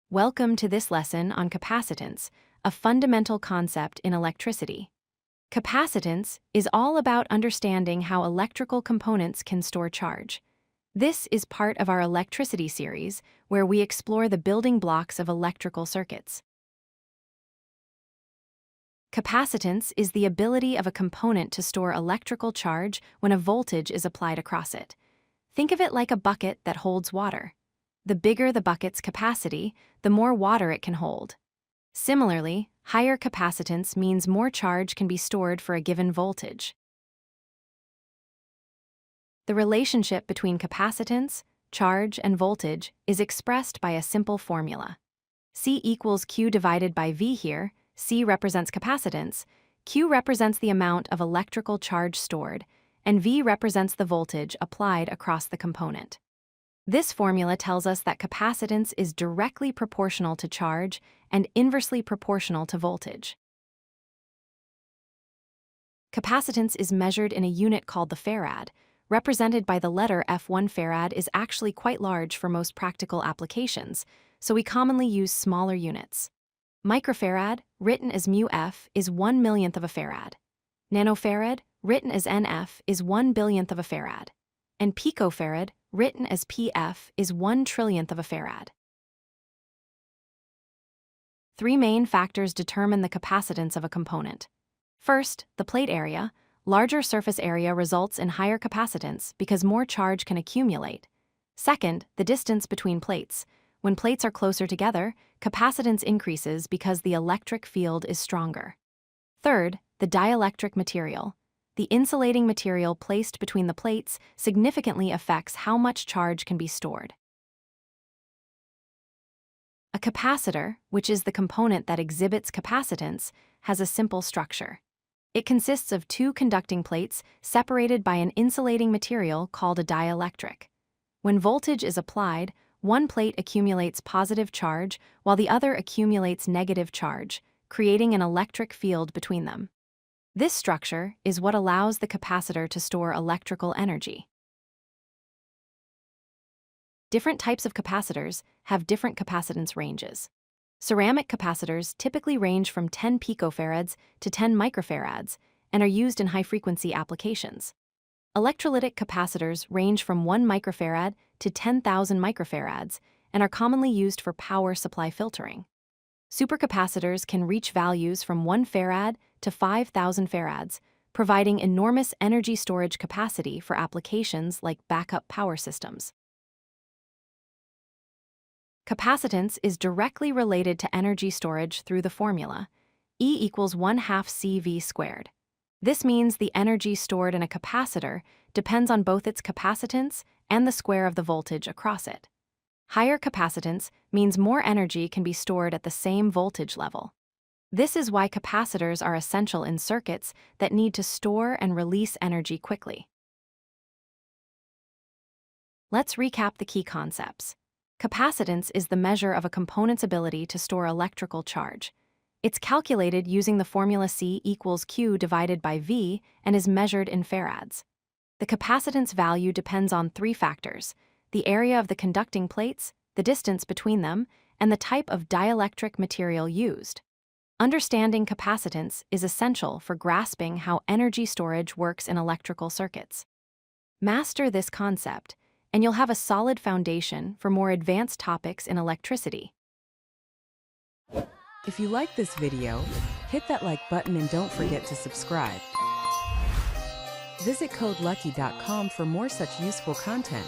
Welcome to this lesson on capacitance, a fundamental concept in electricity. Capacitance is all about understanding how electrical components can store charge. This is part of our electricity series, where we explore the building blocks of electrical circuits. Capacitance is the ability of a component to store electrical charge when a voltage is applied across it. Think of it like a bucket that holds water. The bigger the bucket's capacity, the more water it can hold. Similarly, higher capacitance means more charge can be stored for a given voltage. The relationship between capacitance, charge, and voltage is expressed by a simple formula. C equals Q divided by V here. C represents capacitance, Q represents the amount of electrical charge stored, and V represents the voltage applied across the component. This formula tells us that capacitance is directly proportional to charge and inversely proportional to voltage. Capacitance is measured in a unit called the farad, represented by the letter F1. Farad is actually quite large for most practical applications, so we commonly use smaller units. Microfarad, written as μF, is 1/1,000,000th of a farad. Nanofarad, written as NF, is 1/1000,000th of a farad. And picofarad, written as PF, is 1/1,000,000,000th of a farad. Three main factors determine the capacitance of a component. First, the plate area. Larger surface area results in higher capacitance because more charge can accumulate. Second, the distance between plates. When plates are closer together, capacitance increases because the electric field is stronger. Third, the dielectric material. The insulating material placed between the plates significantly affects how much charge can be stored. A capacitor, which is the component that exhibits capacitance, has a simple structure. It consists of two conducting plates separated by an insulating material called a dielectric. When voltage is applied, one plate accumulates positive charge while the other accumulates negative charge, creating an electric field between them. This structure is what allows the capacitor to store electrical energy. Different types of capacitors have different capacitance ranges. Ceramic capacitors typically range from 10 picofarads to 10 microfarads and are used in high-frequency applications. Electrolytic capacitors range from 1 microfarad to 10,000 microfarads and are commonly used for power supply filtering. Supercapacitors can reach values from 1 farad to 5,000 farads, providing enormous energy storage capacity for applications like backup power systems. Capacitance is directly related to energy storage through the formula E equals 1/2 CV squared. This means the energy stored in a capacitor depends on both its capacitance and the square of the voltage across it. Higher capacitance means more energy can be stored at the same voltage level. This is why capacitors are essential in circuits that need to store and release energy quickly. Let's recap the key concepts. Capacitance is the measure of a component's ability to store electrical charge. It's calculated using the formula C equals Q divided by V and is measured in farads. The capacitance value depends on three factors: the area of the conducting plates, the distance between them, and the type of dielectric material used. Understanding capacitance is essential for grasping how energy storage works in electrical circuits. Master this concept, and you'll have a solid foundation for more advanced topics in electricity. If you like this video, hit that like button and don't forget to subscribe. Visit codelucky.com for more such useful content.